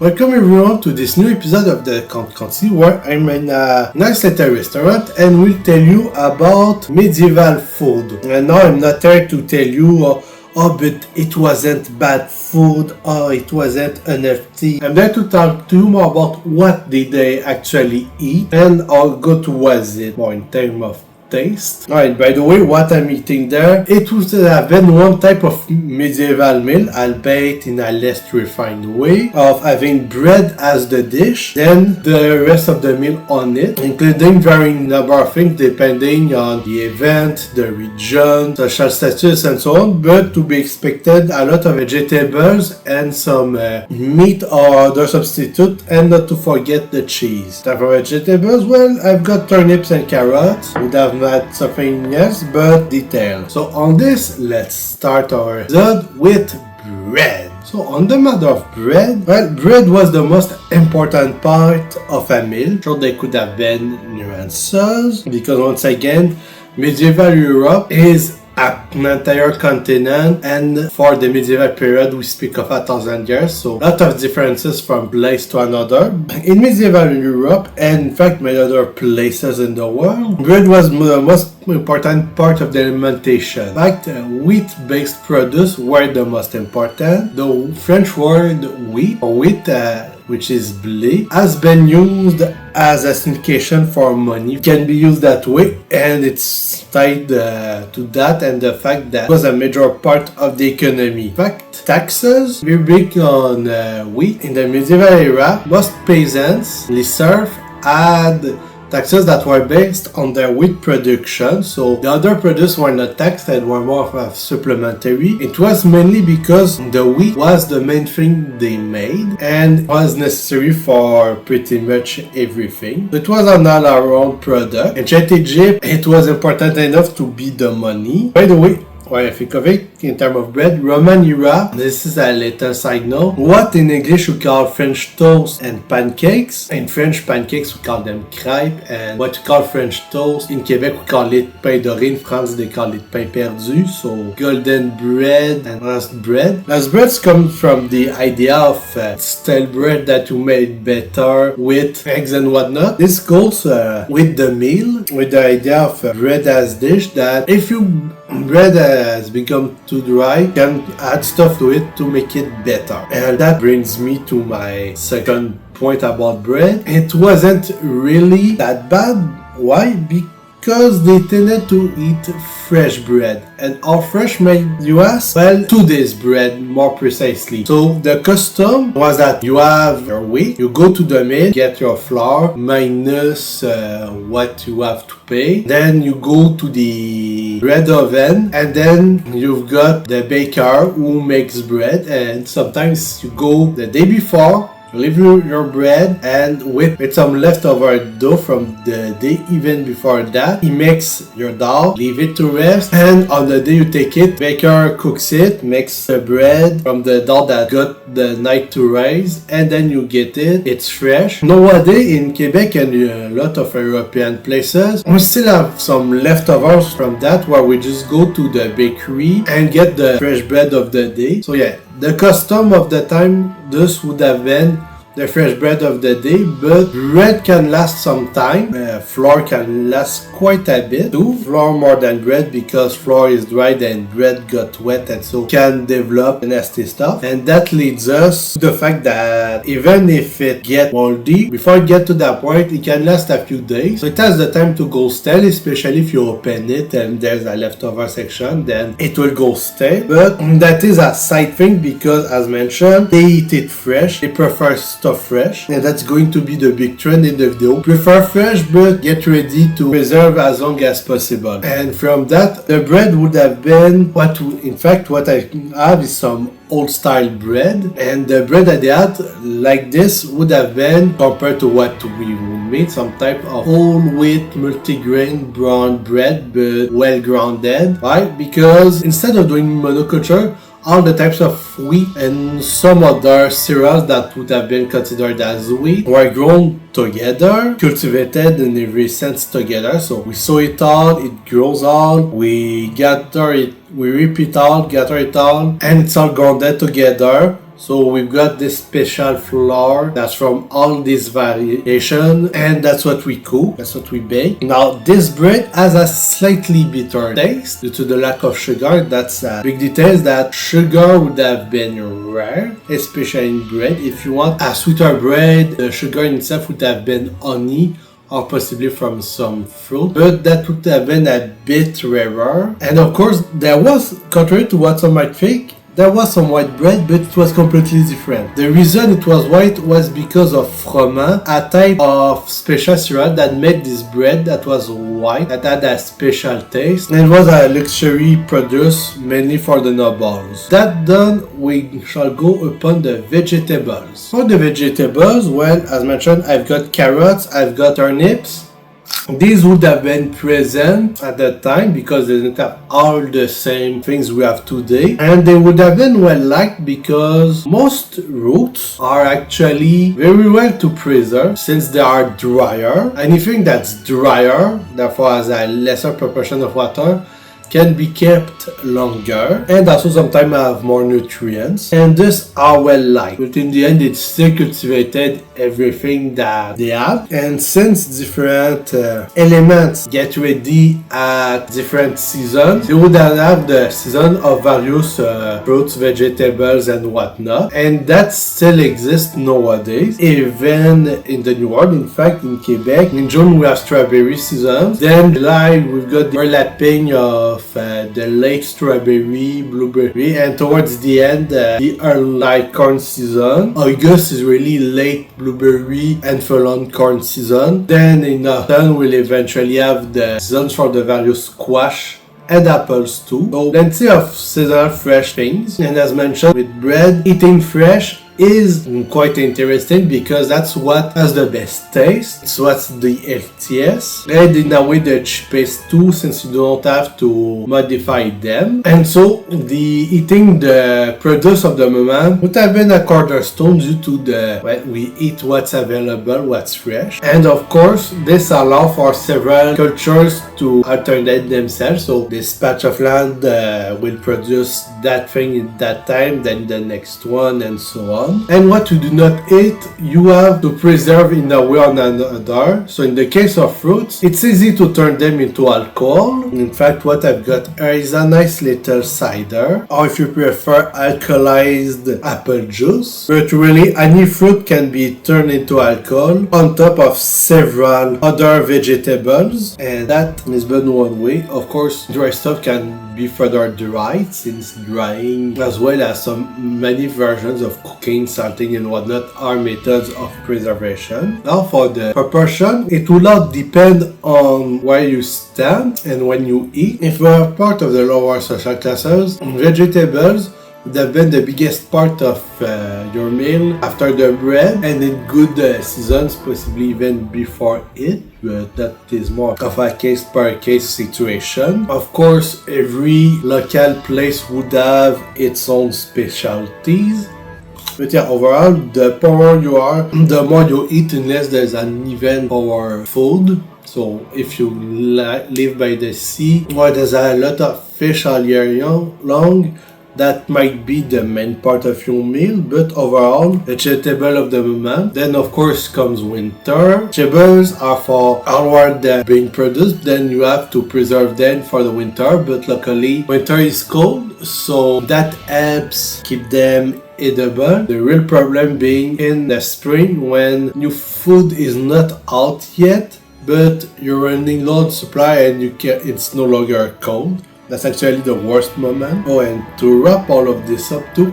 Welcome everyone to this new episode of the Conti, where I'm in a nice little restaurant and will tell you about medieval food. And now I'm not here to tell you, but it wasn't bad food, it wasn't unhealthy. I'm there to talk to you more about what did they actually eat and how good was it, more in terms of taste. Alright, by the way, what I'm eating there, it would have been one type of medieval meal, albeit in a less refined way, of having bread as the dish, then the rest of the meal on it, including varying number of things depending on the event, the region, social status, and so on, but to be expected a lot of vegetables and some meat or other substitute, and not to forget the cheese. Time for vegetables, well, I've got turnips and carrots. Would have not something else but detail. So on this, let's start our episode with bread. So on the matter of bread, well, bread was the most important part of a meal. Sure, there could have been nuances because once again, medieval Europe is an entire continent, and for the medieval period we speak of 1,000 years, so a lot of differences from place to another. In medieval Europe, and in fact many other places in the world, bread was the most important part of the alimentation. In fact, wheat-based produce were the most important. The French word wheat, or wheat, which is blé, has been used as a signification for money. It can be used that way, and it's tied to that and the fact that it was a major part of the economy. In fact, taxes were big on wheat. In the medieval era, most peasants, serfs, had taxes that were based on their wheat production, so the other produce were not taxed and were more of supplementary. It was mainly because the wheat was the main thing they made and was necessary for pretty much everything. It was an all-around product. In ancient Egypt, it was important enough to be the money. By the way, when I think of it, in terms of bread, Roman era, this is a little side note, what in English we call French toast and pancakes. In French pancakes we call them crêpes, and what we call French toast, in Quebec we call it pain doré, in France they call it pain perdu, so golden bread and rust bread. Rust breads come from the idea of stale bread that you made better with eggs and whatnot. This goes with the meal, with the idea of bread as dish, that if you bread has become too dry, you can add stuff to it to make it better. And that brings me to my second point about bread. It wasn't really that bad. Why? Because they tended to eat fresh bread. And how fresh may you ask? Well, 2 days bread, more precisely. So the custom was that you have your wheat, you go to the mill, get your flour minus what you have to pay. Then you go to the bread oven, and then you've got the baker who makes bread, and sometimes you go the day before, leave your bread, and with some leftover dough from the day even before that, he makes your dough, leave it to rest, and on the day you take it, baker cooks it, makes the bread from the dough that got the night to rise, and then you get it. It's fresh. Nowadays in Quebec and a lot of European places, we still have some leftovers from that, where we just go to the bakery and get the fresh bread of the day. So yeah, the custom of the time, this would have been the fresh bread of the day, but bread can last some time. Flour can last quite a bit too. Flour more than bread, because flour is dried and bread got wet and so can develop nasty stuff. And that leads us to the fact that even if it gets moldy, before it gets to that point, it can last a few days. So it has the time to go stale, especially if you open it and there's a leftover section, then it will go stale. But that is a side thing, because as mentioned, they eat it fresh. They prefer stuff fresh, and that's going to be the big trend in the video. Prefer fresh, but get ready to preserve as long as possible. And from that, the bread would have been what I have is some old style bread, and the bread that they had like this would have been, compared to what we made, some type of whole wheat multigrain brown bread, but well grounded. Why? Because instead of doing monoculture, all the types of wheat and some other cereals that would have been considered as wheat were grown together, cultivated in every sense together. So we sow it all, it grows all, we gather it, we rip it all, gather it all, and it's all grounded together. So we've got this special flour that's from all these variation, and that's what we cook, that's what we bake. Now this bread has a slightly bitter taste due to the lack of sugar. That's a big detail, that sugar would have been rare, especially in bread. If you want a sweeter bread, the sugar in itself would have been honey or possibly from some fruit, but that would have been a bit rarer. And of course, there was, contrary to what some might think, there was some white bread, but it was completely different. The reason it was white was because of froment, a type of special syrup that made this bread that was white, that had a special taste, and it was a luxury produce mainly for the nobles. That done, we shall go upon the vegetables. For the vegetables, well, as mentioned, I've got carrots, I've got turnips. These would have been present at that time because they didn't have all the same things we have today, and they would have been well liked because most roots are actually very well to preserve since they are drier. Anything that's drier, therefore has a lesser proportion of water, can be kept longer and also sometimes have more nutrients, and thus are well liked. But in the end, it's still cultivated everything that they have, and since different elements get ready at different seasons, they would have the season of various fruits, vegetables and whatnot, and that still exists nowadays even in the New World. In fact, in Quebec, in June we have strawberry seasons, then July we've got the overlapping of the late strawberry, blueberry, and towards the end the early corn season. August is really late blueberry and full-on corn season. Then in autumn we'll eventually have the seasons for the various squash and apples too. So plenty of seasonal fresh things, and as mentioned with bread, eating fresh is quite interesting because that's what has the best taste, it's what's the healthiest, and in a way the cheapest too, since you don't have to modify them. And so the eating the produce of the moment would have been a cornerstone due to the, well, we eat what's available, what's fresh, and of course this allows for several cultures to alternate themselves. So this patch of land will produce that thing at that time, then the next one, and so on. And what you do not eat, you have to preserve in a way or another. So in the case of fruits, it's easy to turn them into alcohol. In fact, what I've got here is a nice little cider, or if you prefer, alcoholized apple juice. But really, any fruit can be turned into alcohol on top of several other vegetables, and that is done one way. Of course, dry stuff can be further dried, since drying as well as many versions of cooking, salting and whatnot are methods of preservation. Now for the proportion, it will not depend on where you stand and when you eat. If you are part of the lower social classes, vegetables would have been the biggest part of your meal after the bread, and in good seasons, possibly even before it, but that is more of a case per case situation. Of course, every local place would have its own specialties. But yeah, overall, the poorer you are, the more you eat unless there's an event for food. So if you live by the sea, where there's a lot of fish all year long, that might be the main part of your meal. But overall, vegetable of the moment. Then of course comes winter. Vegetables are for onward being produced, then you have to preserve them for the winter, but luckily winter is cold, so that helps keep them edible. The real problem being in the spring when new food is not out yet, but you're running low on supply and it's no longer cold. That's actually the worst moment. Oh, and to wrap all of this up too,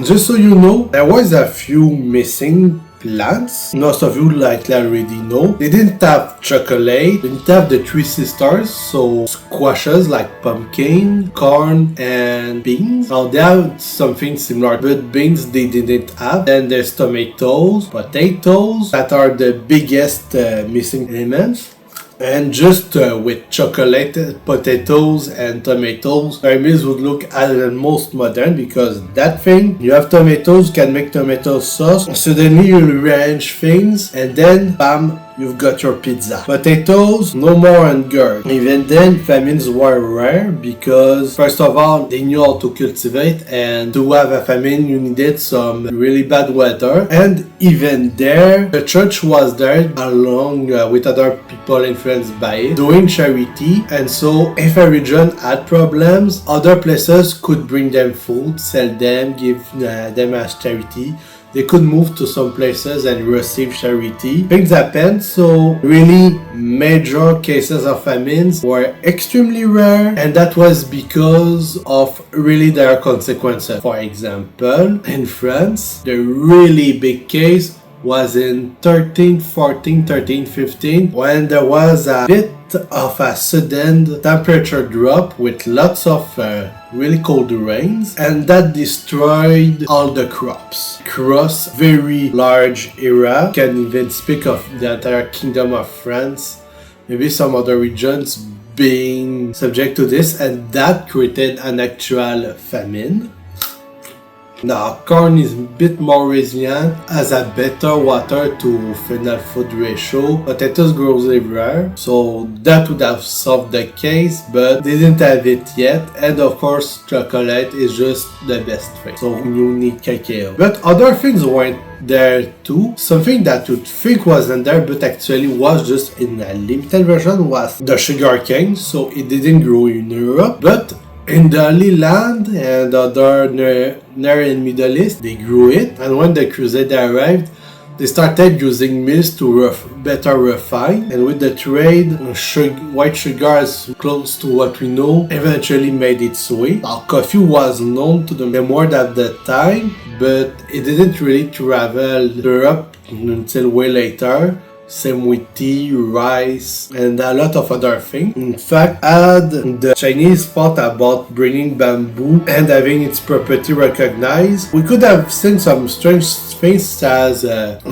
just so you know, there was a few missing plants. Most of you likely already know. They didn't have chocolate, they didn't have the three sisters, so squashes like pumpkin, corn, and beans. Now they have something similar, but beans they didn't have. Then there's tomatoes, potatoes, that are the biggest missing elements. And just with chocolate, potatoes, and tomatoes, our meals would look at the most modern, because that thing, you have tomatoes, can make tomato sauce, suddenly you rearrange things, and then bam, you've got your pizza. Potatoes, no more hunger. Even then, famines were rare because, first of all, they knew how to cultivate, and to have a famine, you needed some really bad weather. And even there, the church was there along with other people influenced by it, doing charity. And so, if a region had problems, other places could bring them food, sell them, give them as charity. They could move to some places and receive charity. Things happened, so really major cases of famines were extremely rare, and that was because of really their consequences. For example, in France, the really big case was in 1314, 1315, when there was a bit of a sudden temperature drop with lots of really cold rains, and that destroyed all the crops across very large area. You can even speak of the entire kingdom of France, maybe some other regions being subject to this, and that created an actual famine. Now, corn is a bit more resilient, has a better water to final food ratio. Potatoes grows everywhere, so that would have solved the case, but they didn't have it yet. And of course, chocolate is just the best thing, so you need cacao. But other things weren't there too. Something that you'd think wasn't there, but actually was just in a limited version, was the sugar cane. So it didn't grow in Europe, but in the Holy Land and other Near and Middle East, they grew it. And when the Crusade arrived, they started using mills to better refine. And with the trade, white sugar, is close to what we know, eventually made its way. Now, coffee was known to the world at the time, but it didn't really travel Europe until way later. Same with tea, rice, and a lot of other things. In fact, had the Chinese thought about bringing bamboo and having its property recognized, we could have seen some strange things as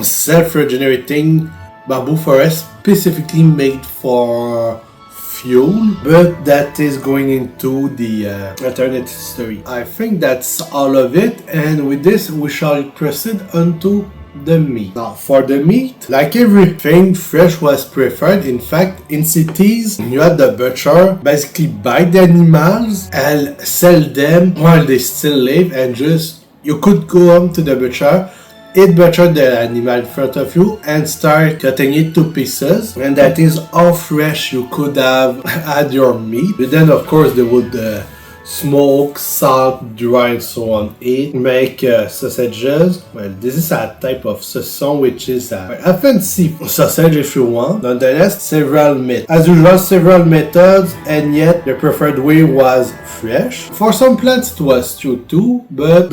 self-regenerating bamboo forest specifically made for fuel, but that is going into the alternate history. I think that's all of it, and with this we shall proceed onto the meat. Now, for the meat, like everything, fresh was preferred. In fact, in cities, you had the butcher basically buy the animals and sell them while they still live, and just you could go home to the butcher, butcher the animal in front of you and start cutting it to pieces, and that is how fresh you could have had your meat. But then of course they would smoke, salt, dry, and so on. Make sausages. Well, this is a type of saucisson, which is a fancy sausage if you want. Nonetheless, several methods. As usual, several methods, and yet the preferred way was fresh. For some plants it was stewed too, but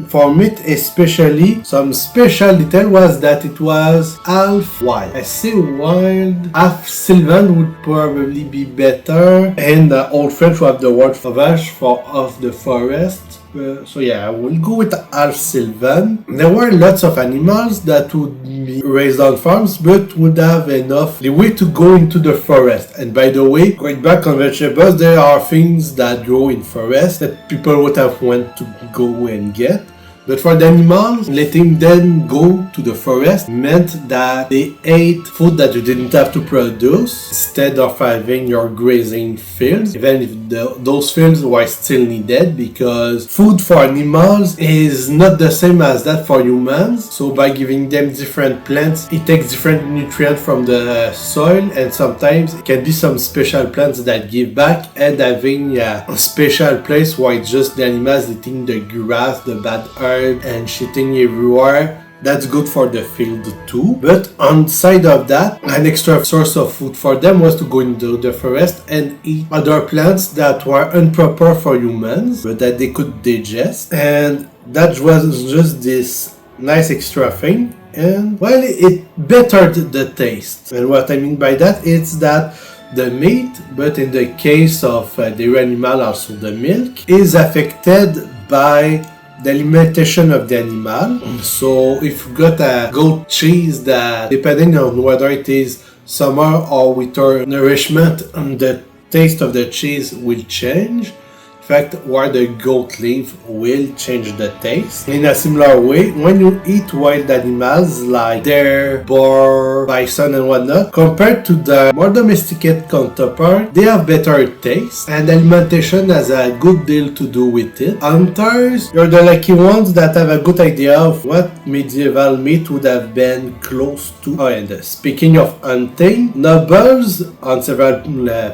for meat especially, some special detail was that it was half wild. I say wild, half Sylvan would probably be better, and Old French would have the word sauvage for of the forest. So yeah, I will go with half Sylvan. There were lots of animals that would be raised on farms, but would have enough leeway to go into the forest. And by the way, going back on vegetables, there are things that grow in forest that people would have went to go and get. But for the animals, letting them go to the forest meant that they ate food that you didn't have to produce instead of having your grazing fields, even if those fields were still needed, because food for animals is not the same as that for humans. So by giving them different plants, it takes different nutrients from the soil, and sometimes it can be some special plants that give back, and having a special place where it's just the animals eating the grass, the bad herbs, and shitting everywhere. That's good for the field too. But on side of that, an extra source of food for them was to go into the forest and eat other plants that were improper for humans, but that they could digest. And that was just this nice extra thing. And well, it bettered the taste. And what I mean by that is that the meat, but in the case of dairy animal, also the milk, is affected by the alimentation of the animal. So if you got a goat cheese that, depending on whether it is summer or winter nourishment, the taste of the cheese will change. In fact, where the goat live will change the taste. In a similar way, when you eat wild animals like deer, boar, bison and whatnot, compared to the more domesticated counterpart, they have better taste and alimentation has a good deal to do with it. Hunters, you're the lucky ones that have a good idea of what medieval meat would have been close to. Oh, and speaking of hunting, nobles on several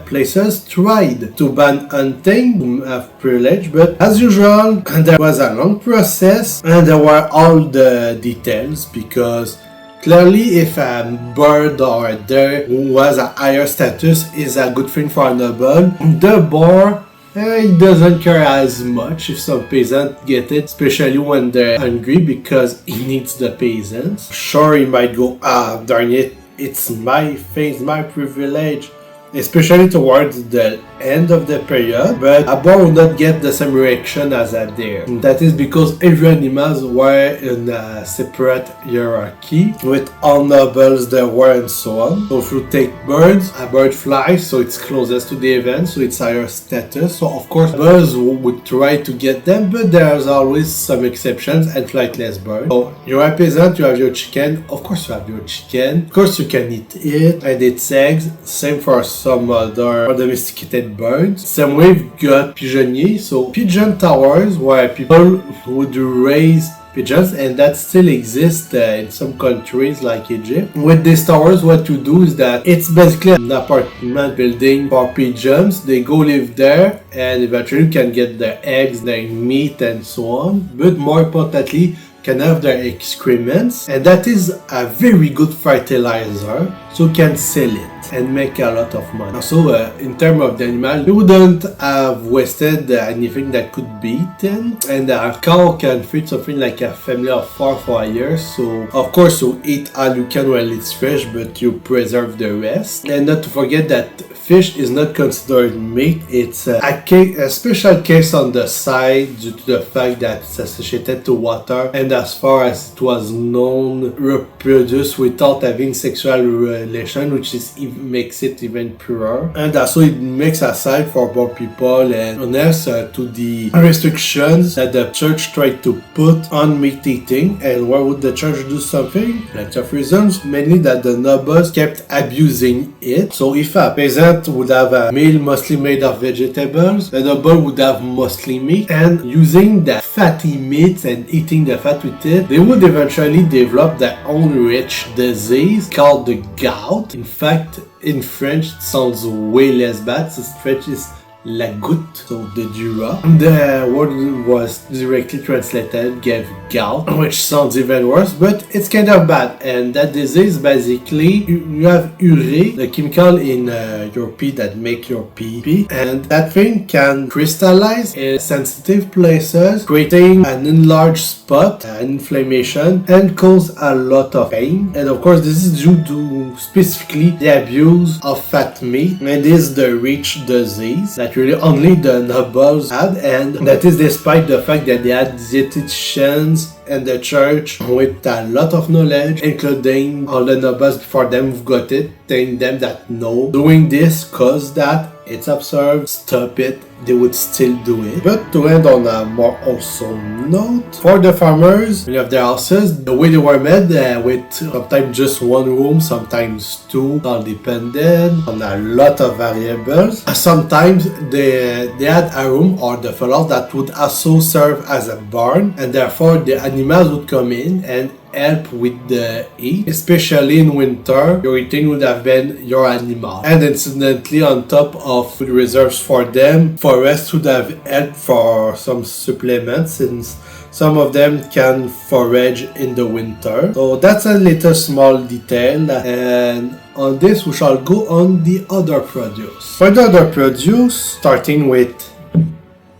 places tried to ban hunting of privilege, but as usual, there was a long process and there were all the details because clearly if a bird or a deer who has a higher status is a good thing for a noble, the boar he doesn't care as much if some peasants get it, especially when they're hungry because he needs the peasants. Sure, he might go, darn it, it's my thing, my privilege, especially towards the end of the period, but a boar will not get the same reaction as a deer. And that is because every animal were in a separate hierarchy with all nobles there were and so on. So if you take birds, a bird flies, so it's closest to the event, so it's higher status. So of course birds would try to get them, but there's always some exceptions and flightless birds. So you're a peasant, you have your chicken, of course you have your chicken, of course you can eat it and its eggs, same for some other domesticated birds. Same way we've got pigeonniers, so pigeon towers where people would raise pigeons and that still exists in some countries like Egypt. With these towers what you do is that it's basically an apartment building for pigeons. They go live there and eventually you can get their eggs, their meat and so on, but more importantly can have their excrements and that is a very good fertilizer, so you can sell it and make a lot of money. So in terms of the animal, you wouldn't have wasted anything that could be eaten, and a cow can feed something like a family of 4 for a year, so of course you eat all you can while it's fresh, but you preserve the rest. And not to forget that fish is not considered meat, it's a special case on the side due to the fact that it's associated to water and as far as it was known reproduce without having sexual relation, which makes it even purer. And also it makes aside for poor people and honest to the restrictions that the church tried to put on meat eating. And why would the church do something? Plenty of reasons, mainly that the nobles kept abusing it. So if a peasant would have a meal mostly made of vegetables, the noble would have mostly meat, and using the fatty meats and eating the fat with it, they would eventually develop their own rich disease called the gout. In fact, in French it sounds way less bad, since French is la goutte, so the dura. The word was directly translated gave gout, which sounds even worse, but it's kind of bad. And that disease basically, you have urée, the chemical in your pee that make your pee, and that thing can crystallize in sensitive places, creating an enlarged spot, an inflammation, and cause a lot of pain. And of course this is due to specifically the abuse of fat meat, and is the rich disease that really only the nobles had, and that is despite the fact that they had dietitians and the church with a lot of knowledge, including all the nobles before them who've got it, telling them that no, doing this cause that, it's absurd, stop it, they would still do it. But to end on a more awesome note, for the farmers, many of their houses, the way they were made with sometimes just one room, sometimes two, all depended on a lot of variables. Sometimes they had a room or the floor that would also serve as a barn, and therefore the animals would come in and help with the heat, especially in winter. Your eating would have been your animal, and incidentally on top of food reserves for them, forests would have helped for some supplements since some of them can forage in the winter. So that's a little small detail, and on this we shall go on the other produce. For the other produce, starting with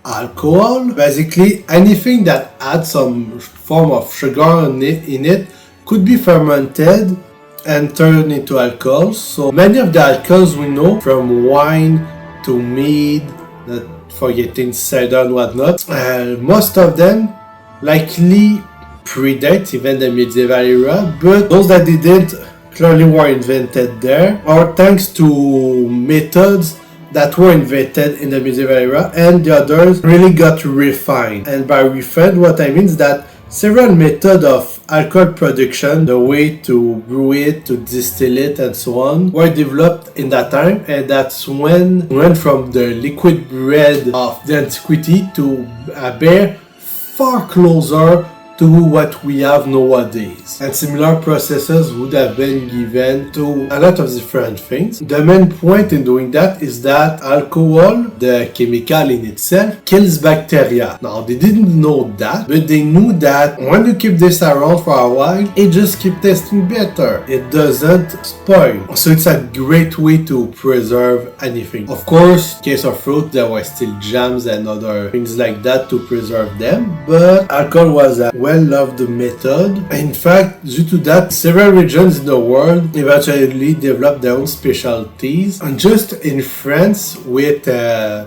alcohol, basically anything that adds some form of sugar in it could be fermented and turned into alcohols. So many of the alcohols we know, from wine to mead, not forgetting cider and whatnot, most of them likely predate even the medieval era, but those that didn't clearly were invented there, or thanks to methods that were invented in the medieval era, and the others really got refined. And by refined, what I mean is that several methods of alcohol production, the way to brew it, to distill it, and so on, were developed in that time, and that's when we went from the liquid bread of the antiquity to a beer far closer to what we have nowadays. And similar processes would have been given to a lot of different things. The main point in doing that is that alcohol, the chemical in itself, kills bacteria. Now, they didn't know that, but they knew that when you keep this around for a while, it just keeps tasting better. It doesn't spoil. So it's a great way to preserve anything. Of course, in case of fruit, there were still jams and other things like that to preserve them, but alcohol was a well-loved method. In fact, due to that, several regions in the world eventually developed their own specialties. And just in France, with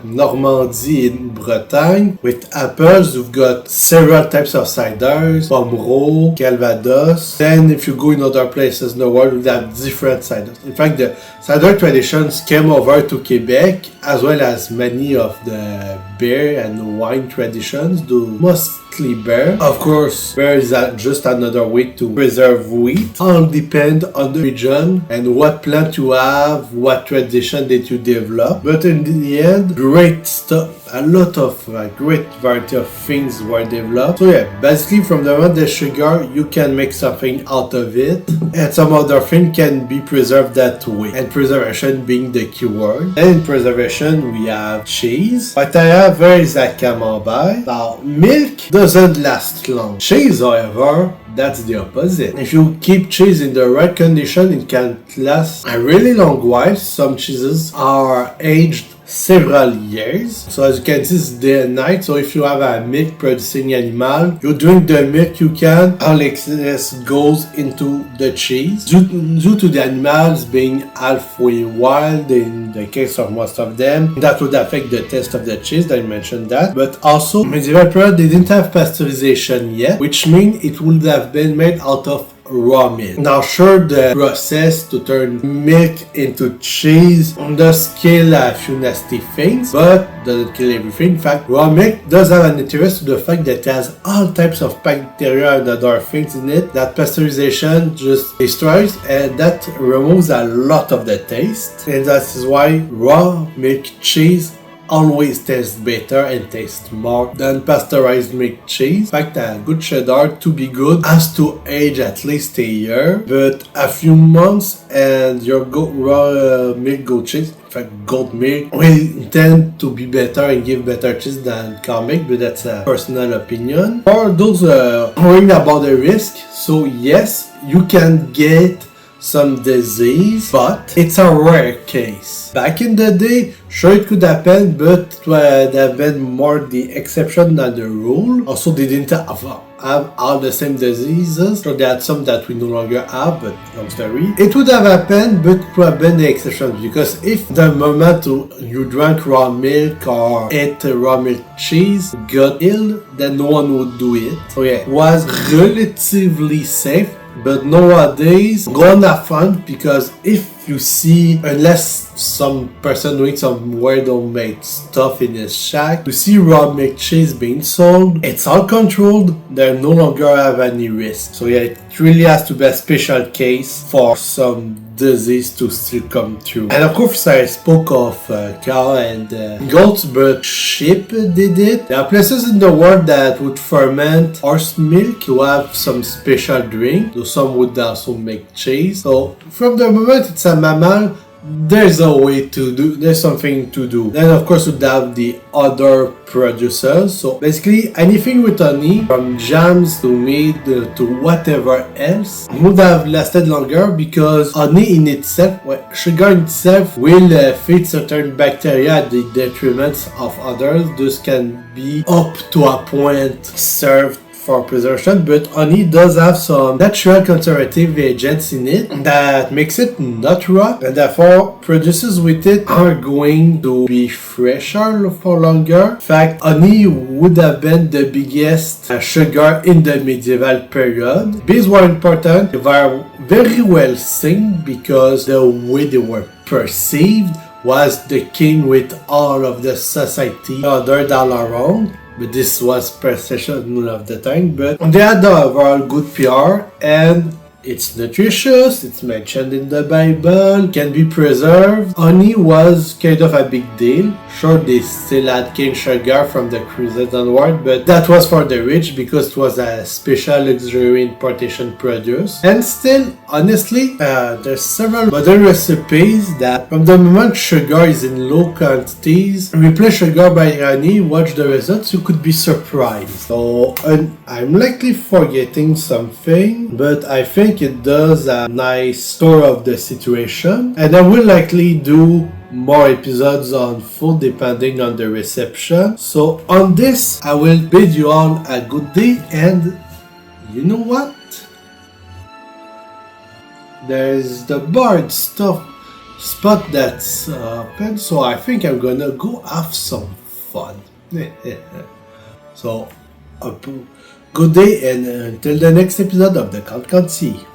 Normandy and Bretagne, with apples, you've got several types of ciders, Pomerol, Calvados. Then if you go in other places in the world, you have different ciders. In fact, the cider traditions came over to Quebec, as well as many of the beer and wine traditions, though mostly beer. Of course, beer is just another way to preserve wheat. All depend on the region and what plant you have, what tradition that you develop. But in the end, great stuff. A lot of great variety of things were developed. So yeah, basically from the moment the sugar, you can make something out of it, and some other thing can be preserved that way. And preservation being the key word. And in preservation, we have cheese. What I have here is a camembert. Now, milk doesn't last long. Cheese, however, that's the opposite. If you keep cheese in the right condition, it can last a really long while. Some cheeses are aged several years. So as you can see, it's day and night. So if you have a milk producing animal, you drink the milk you can, all excess goes into the cheese. Due to the animals being halfway wild in the case of most of them, that would affect the taste of the cheese. I mentioned that. But also, medieval period, they didn't have pasteurization yet, which means it would have been made out of raw milk. Now sure, the process to turn milk into cheese does kill a few nasty things, but doesn't kill everything. In fact, raw milk does have an interest to the fact that it has all types of bacteria and other things in it that pasteurization just destroys, and that removes a lot of the taste. And that is why raw milk cheese always tastes better and tastes more than pasteurized milk cheese. In fact, a good cheddar, to be good, has to age at least a year, but a few months and your raw milk goat cheese, in fact goat milk, will tend to be better and give better cheese than cow milk, but that's a personal opinion. For those worrying about the risk, so yes, you can get some disease, but it's a rare case. Back in the day, sure it could happen, but it would have been more the exception than the rule. Also, they didn't have all the same diseases, so there are some that we no longer have, but long story. It would have happened, but it would have been the exception, because if the moment you drank raw milk or ate raw milk cheese got ill, then no one would do it. So yeah, it was relatively safe. But nowadays, go and have fun, because if you see, unless some person doing some weird homemade stuff in his shack, you see raw milk cheese being sold, it's all controlled, they no longer have any risk. So yeah, it really has to be a special case for some disease to still come through. And of course, I spoke of cow and goats, but sheep did it. There are places in the world that would ferment horse milk to have some special drink, though some would also make cheese. So from the moment it's a mammal, there's something to do. Then of course we'd have the other producers. So basically anything with honey, from jams to meat to whatever else, would have lasted longer, because honey in itself, sugar in itself will feed certain bacteria at the detriment of others. Those can be up to a point served for preservation, but honey does have some natural conservative agents in it that makes it not rot, and therefore producers with it are going to be fresher for longer. In fact, honey would have been the biggest sugar in the medieval period. Bees were important. They were very well seen because the way they were perceived was the king with all of the society other than around. But this was perception of the time. But they had the overall good PR, and it's nutritious, it's mentioned in the Bible, can be preserved. Honey was kind of a big deal. Sure, they still had cane sugar from the Crusades onward, but that was for the rich because it was a special luxury importation produce. And still, honestly, there's several modern recipes that from the moment sugar is in low quantities, replace sugar by honey, watch the results, you could be surprised. So, I'm likely forgetting something, but I think it does a nice tour of the situation, and I will likely do more episodes on food depending on the reception. So on this, I will bid you all a good day, and you know what? There's the bard stuff spot that's open, so I think I'm gonna go have some fun. So, good day, and until the next episode of the Can't See.